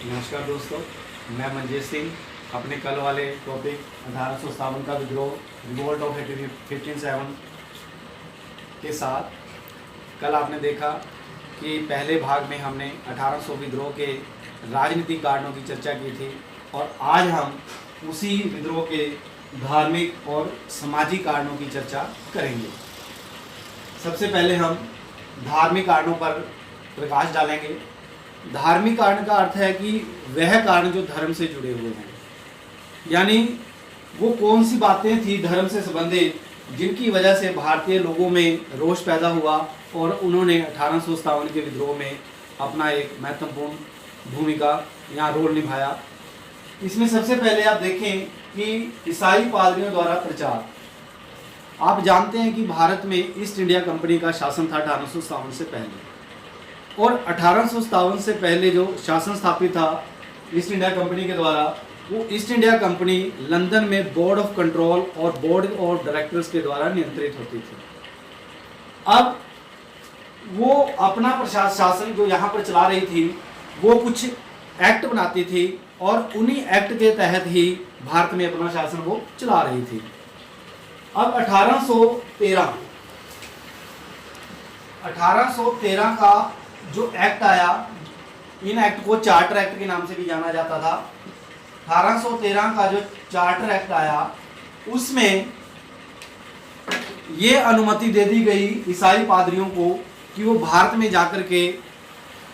नमस्कार दोस्तों, मैं मंजेश सिंह अपने कल वाले टॉपिक 1857 का विद्रोह रिवोल्ट ऑफ 1557 के साथ। कल आपने देखा कि पहले भाग में हमने 1800 विद्रोह के राजनीतिक कारणों की चर्चा की थी और आज हम उसी विद्रोह के धार्मिक और सामाजिक कारणों की चर्चा करेंगे। सबसे पहले हम धार्मिक कारणों पर प्रकाश डालेंगे। धार्मिक कारण का अर्थ है कि वह कारण जो धर्म से जुड़े हुए हैं, यानी वो कौन सी बातें थी धर्म से संबंधित जिनकी वजह से भारतीय लोगों में रोष पैदा हुआ और उन्होंने 1857 के विद्रोह में अपना एक महत्वपूर्ण भूमिका यहाँ रोल निभाया। इसमें सबसे पहले आप देखें कि ईसाई पादरियों द्वारा प्रचार। आप जानते हैं कि भारत में ईस्ट इंडिया कंपनी का शासन था 1857 से पहले, और 1857 से पहले जो शासन स्थापित था ईस्ट इंडिया कंपनी के द्वारा, वो ईस्ट इंडिया कंपनी लंदन में बोर्ड ऑफ कंट्रोल और बोर्ड ऑफ डायरेक्टर्स के द्वारा नियंत्रित होती थी। अब वो अपना प्रशासन जो यहाँ पर चला रही थी, वो कुछ एक्ट बनाती थी और उन्हीं एक्ट के तहत ही भारत में अपना शासन वो चला रही थी। अब 1813 का जो एक्ट आया, इन एक्ट को चार्टर एक्ट के नाम से भी जाना जाता था। 1813 का जो चार्टर एक्ट आया, उसमें ये अनुमति दे दी गई ईसाई पादरियों को कि वो भारत में जाकर के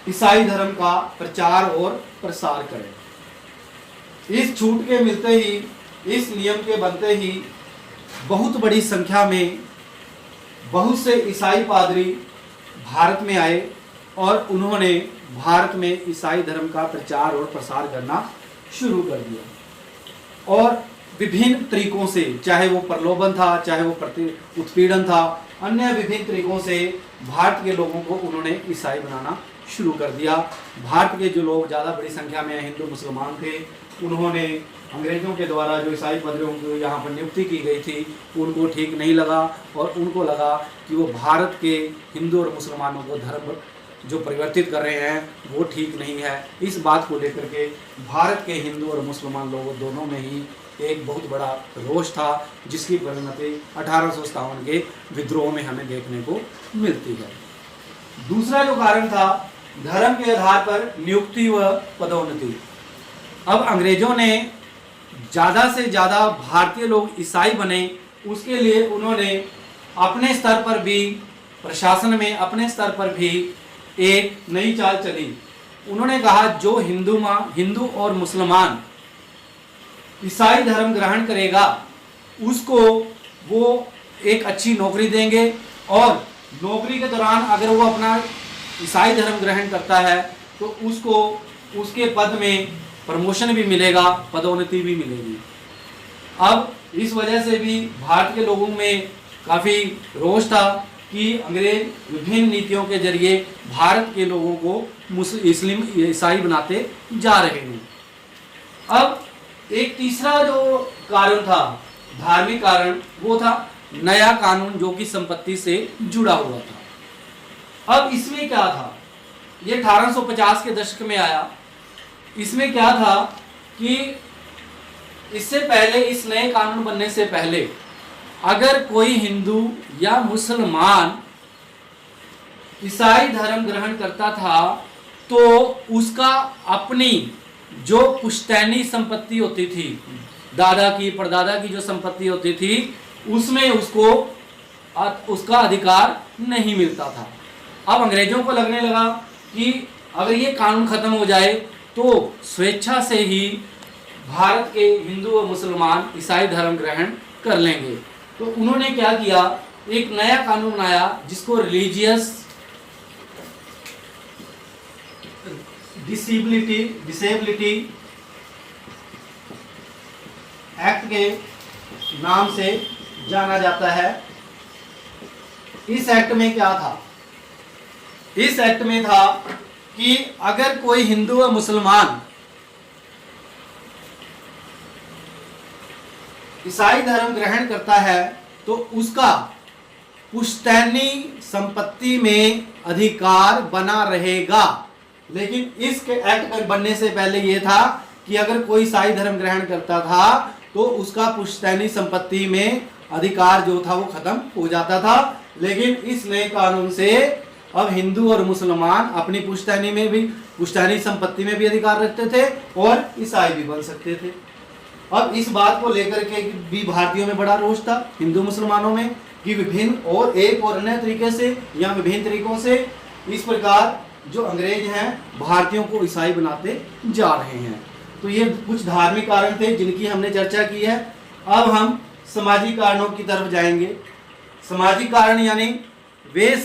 ईसाई धर्म का प्रचार और प्रसार करें। इस छूट के मिलते ही, इस नियम के बनते ही बहुत बड़ी संख्या में बहुत से ईसाई पादरी भारत में आए और उन्होंने भारत में ईसाई धर्म का प्रचार और प्रसार करना शुरू कर दिया। और विभिन्न तरीकों से, चाहे वो प्रलोभन था, चाहे वो उत्पीड़न था, अन्य विभिन्न तरीकों से भारत के लोगों को उन्होंने ईसाई बनाना शुरू कर दिया। भारत के जो लोग ज़्यादा बड़ी संख्या में हिंदू मुसलमान थे, उन्होंने अंग्रेज़ों के द्वारा जो ईसाई पादरियों की यहाँ पर नियुक्ति की गई थी, उनको ठीक नहीं लगा और उनको लगा कि वो भारत के हिंदू और मुसलमानों को धर्म जो परिवर्तित कर रहे हैं वो ठीक नहीं है। इस बात को लेकर के भारत के हिंदू और मुसलमान लोगों दोनों में ही एक बहुत बड़ा रोष था, जिसकी परिणति 1857 के विद्रोह में हमें देखने को मिलती है। दूसरा जो कारण था, धर्म के आधार पर नियुक्ति व पदोन्नति। अब अंग्रेजों ने ज़्यादा से ज़्यादा भारतीय लोग ईसाई बने, उसके लिए उन्होंने अपने स्तर पर भी, प्रशासन में अपने स्तर पर भी एक नई चाल चली। उन्होंने कहा जो हिंदू और मुसलमान ईसाई धर्म ग्रहण करेगा, उसको वो एक अच्छी नौकरी देंगे और नौकरी के दौरान अगर वो अपना ईसाई धर्म ग्रहण करता है तो उसको उसके पद में प्रमोशन भी मिलेगा, पदोन्नति भी मिलेगी। अब इस वजह से भी भारत के लोगों में काफ़ी रोष था कि अंग्रेज विभिन्न नीतियों के जरिए भारत के लोगों को ईसाई बनाते जा रहे हैं। अब एक तीसरा जो कारण था, धार्मिक कारण, वो था नया कानून जो कि संपत्ति से जुड़ा हुआ था। अब इसमें क्या था, ये 1850 के दशक में आया। इसमें क्या था कि इससे पहले, इस नए कानून बनने से पहले, अगर कोई हिंदू या मुसलमान ईसाई धर्म ग्रहण करता था तो उसका अपनी जो पुश्तैनी संपत्ति होती थी, दादा की परदादा की जो संपत्ति होती थी, उसमें उसको उसका अधिकार नहीं मिलता था। अब अंग्रेजों को लगने लगा कि अगर ये कानून खत्म हो जाए तो स्वेच्छा से ही भारत के हिंदू और मुसलमान ईसाई धर्म ग्रहण कर लेंगे। तो उन्होंने क्या किया, एक नया कानून बनाया जिसको रिलीजियस डिसेबिलिटी एक्ट के नाम से जाना जाता है। इस एक्ट में क्या था, इस एक्ट में था कि अगर कोई हिंदू और मुसलमान ईसाई धर्म ग्रहण करता है तो उसका पुश्तैनी संपत्ति में अधिकार बना रहेगा। लेकिन इसके एक्ट बनने से पहले यह था कि अगर कोई ईसाई धर्म ग्रहण करता था तो उसका पुश्तैनी संपत्ति में अधिकार जो था वो खत्म हो जाता था। लेकिन इस नए कानून से अब हिंदू और मुसलमान अपनी पुश्तैनी में भी, पुश्तैनी संपत्ति में भी अधिकार रखते थे और ईसाई भी बन सकते थे। अब इस बात को लेकर के भी भारतीयों में बड़ा रोष था, हिंदू मुसलमानों में, कि विभिन्न और एक और अन्य तरीके से या विभिन्न तरीकों से इस प्रकार जो अंग्रेज हैं भारतीयों को ईसाई बनाते जा रहे हैं। तो ये कुछ धार्मिक कारण थे जिनकी हमने चर्चा की है। अब हम सामाजिक कारणों की तरफ जाएंगे। सामाजिक कारण यानी वे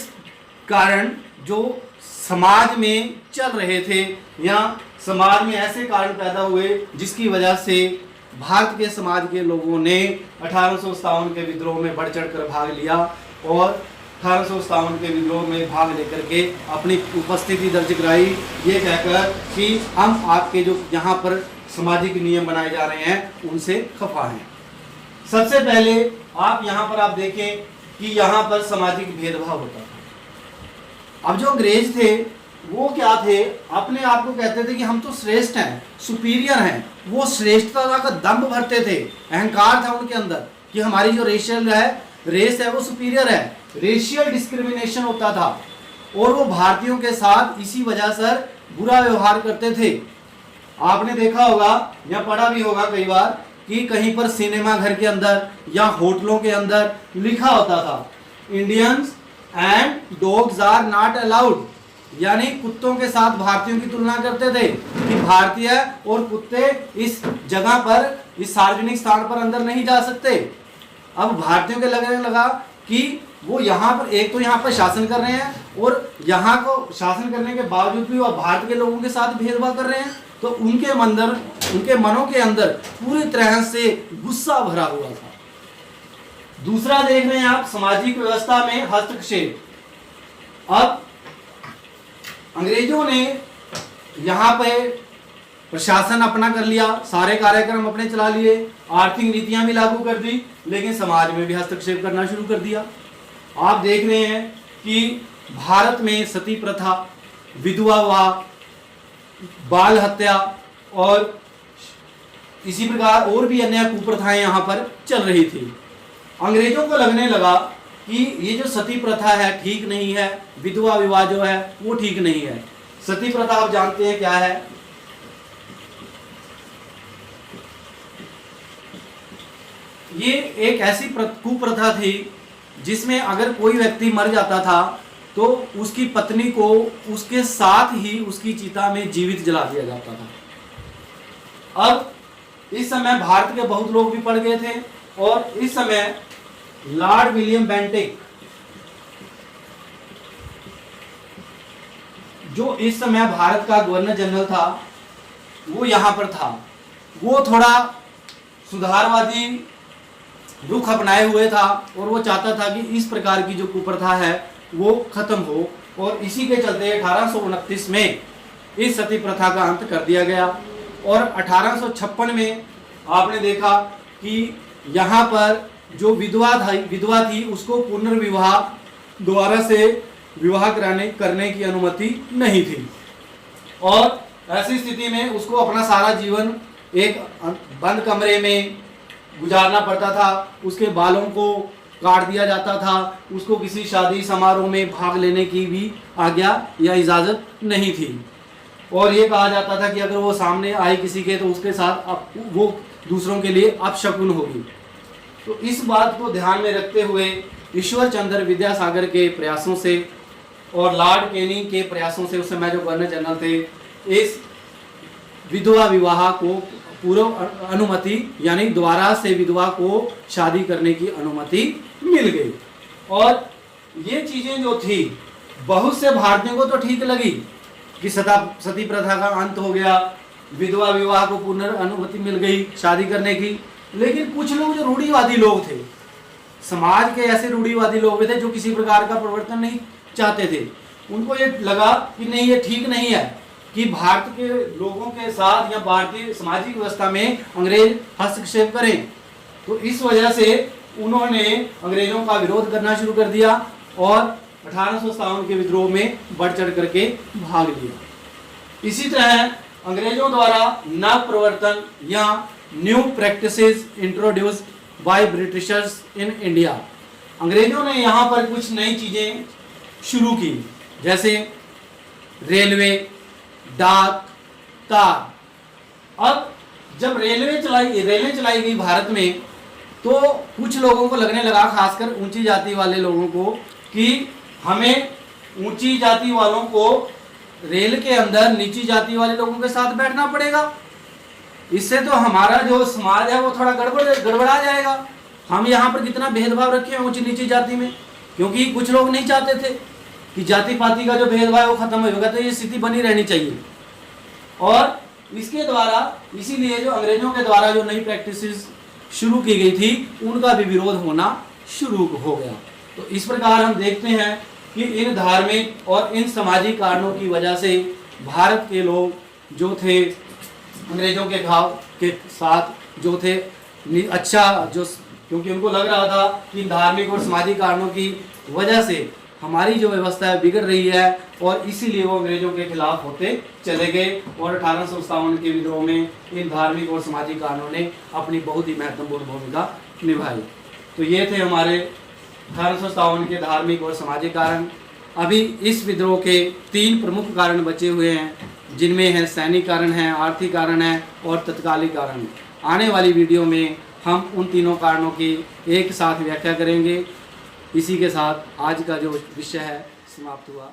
कारण जो समाज में चल रहे थे या समाज में ऐसे कारण पैदा हुए जिसकी वजह से भारत के समाज के लोगों ने 1857 के विद्रोह में बढ़ चढ़ कर भाग लिया और 1857 के विद्रोह में भाग लेकर के अपनी उपस्थिति दर्ज कराई, ये कहकर कि हम आपके जो यहाँ पर सामाजिक नियम बनाए जा रहे हैं उनसे खफा हैं। सबसे पहले आप यहाँ पर आप देखें कि यहाँ पर सामाजिक भेदभाव होता था। अब जो अंग्रेज थे वो क्या थे, अपने आप को कहते थे कि हम तो श्रेष्ठ हैं, सुपीरियर हैं। वो श्रेष्ठता का दंभ भरते थे, अहंकार था उनके अंदर कि हमारी जो रेस है वो सुपीरियर है। रेशियल डिस्क्रिमिनेशन होता था और वो भारतीयों के साथ इसी वजह से बुरा व्यवहार करते थे। आपने देखा होगा या पढ़ा भी होगा कई बार कि कहीं पर सिनेमा घर के अंदर या होटलों के अंदर लिखा होता था Indians and dogs are not allowed, यानी कुत्तों के साथ भारतीयों की तुलना करते थे कि भारतीय और कुत्ते इस जगह पर, इस सार्वजनिक स्थान पर अंदर नहीं जा सकते। अब भारतीयों के लगने लगा कि वो यहाँ पर एक तो यहाँ पर शासन कर रहे हैं और यहाँ को शासन करने के बावजूद भी वो भारत के लोगों के साथ भेदभाव कर रहे हैं। तो उनके मनों के अंदर पूरी तरह से गुस्सा भरा हुआ था। दूसरा देख रहे हैं आप, सामाजिक व्यवस्था में हस्तक्षेप। अब अंग्रेजों ने यहाँ पे प्रशासन अपना कर लिया, सारे कार्यक्रम अपने चला लिए, आर्थिक नीतियां भी लागू कर दी, लेकिन समाज में भी हस्तक्षेप करना शुरू कर दिया। आप देख रहे हैं कि भारत में सती प्रथा, विधवा विवाह, बाल हत्या और इसी प्रकार और भी अन्य कुप्रथाएं यहाँ पर चल रही थी। अंग्रेजों को लगने लगा कि ये जो सती प्रथा है ठीक नहीं है, विधवा विवाह जो है वो ठीक नहीं है। सती प्रथा आप जानते हैं क्या है? ये एक ऐसी कुप्रथा थी जिसमें अगर कोई व्यक्ति मर जाता था तो उसकी पत्नी को उसके साथ ही उसकी चिता में जीवित जला दिया जाता था। अब इस समय भारत के बहुत लोग भी पड़ गए थे और इस समय लॉर्ड विलियम बेंटिक, जो इस समय भारत का गवर्नर जनरल था, वो यहां पर था। वो थोड़ा सुधारवादी रुख अपनाए हुए था और वो चाहता था कि इस प्रकार की जो कुप्रथा है वो खत्म हो, और इसी के चलते 1829 में इस सती प्रथा का अंत कर दिया गया। और 1856 में आपने देखा कि यहाँ पर जो विधवा थी उसको पुनर्विवाह दोबारा से विवाह करने की अनुमति नहीं थी, और ऐसी स्थिति में उसको अपना सारा जीवन एक बंद कमरे में गुजारना पड़ता था। उसके बालों को काट दिया जाता था, उसको किसी शादी समारोह में भाग लेने की भी आज्ञा या इजाज़त नहीं थी, और ये कहा जाता था कि अगर वो सामने आई किसी के तो उसके साथ वो दूसरों के लिए अपशकुन होगी। तो इस बात को ध्यान में रखते हुए ईश्वर चंद्र विद्यासागर के प्रयासों से और लॉर्ड कैनिंग के प्रयासों से, उस समय जो गवर्नर जनरल थे, इस विधवा विवाह को पूर्व अनुमति यानी दोबारा से विधवा को शादी करने की अनुमति मिल गई। और ये चीजें जो थी बहुत से भारतीयों को तो ठीक लगी कि सती प्रथा का अंत हो गया, विधवा विवाह को पुनर्अनुमति मिल गई शादी करने की। लेकिन कुछ लोग जो रूढ़िवादी लोग थे, समाज के ऐसे रूढ़िवादी लोग थे जो किसी प्रकार का परिवर्तन नहीं चाहते थे, उनको ये लगा कि नहीं, ये ठीक नहीं है कि भारत के लोगों के साथ या भारतीय सामाजिक व्यवस्था में अंग्रेज हस्तक्षेप करें। तो इस वजह से उन्होंने अंग्रेजों का विरोध करना शुरू कर दिया और 1857 के विद्रोह में बढ़ चढ़ करके भाग लिया। इसी तरह अंग्रेजों द्वारा नव प्रवर्तन या new practices introduce by Britishers in India. अंग्रेजों ने यहाँ पर कुछ नई चीजें शुरू की, जैसे रेलवे, डाक, तार। अब जब रेलें चलाई गई भारत में, तो कुछ लोगों को लगने लगा, खासकर ऊंची जाति वाले लोगों को, कि हमें ऊंची जाति वालों को रेल के अंदर नीची जाति वाले लोगों के साथ बैठना पड़ेगा। इससे तो हमारा जो समाज है वो थोड़ा गड़बड़ा जाएगा। हम यहाँ पर कितना भेदभाव रखे हैं ऊंची नीची जाति में, क्योंकि कुछ लोग नहीं चाहते थे कि जाति पाति का जो भेदभाव है वो खत्म होगा, तो ये स्थिति बनी रहनी चाहिए। और इसके द्वारा, इसीलिए जो अंग्रेजों के द्वारा जो नई प्रैक्टिसेस शुरू की गई थी, उनका भी विरोध होना शुरू हो गया। तो इस प्रकार हम देखते हैं कि इन धार्मिक और इन सामाजिक कारणों की वजह से भारत के लोग जो थे अंग्रेजों के भाव के साथ जो थे अच्छा, जो क्योंकि उनको लग रहा था कि इन धार्मिक और सामाजिक कारणों की वजह से हमारी जो व्यवस्था है बिगड़ रही है, और इसीलिए वो अंग्रेजों के खिलाफ होते चले गए। और 1857 के विद्रोह में इन धार्मिक और सामाजिक कारणों ने अपनी बहुत ही महत्वपूर्ण भूमिका निभाई। तो ये थे हमारे 1857 के धार्मिक और सामाजिक कारण। अभी इस विद्रोह के 3 प्रमुख कारण बचे हुए हैं, जिनमें है सैनिक कारण है, आर्थिक कारण है और तत्कालिक कारण। आने वाली वीडियो में हम उन तीनों कारणों की एक साथ व्याख्या करेंगे। इसी के साथ आज का जो विषय है समाप्त हुआ।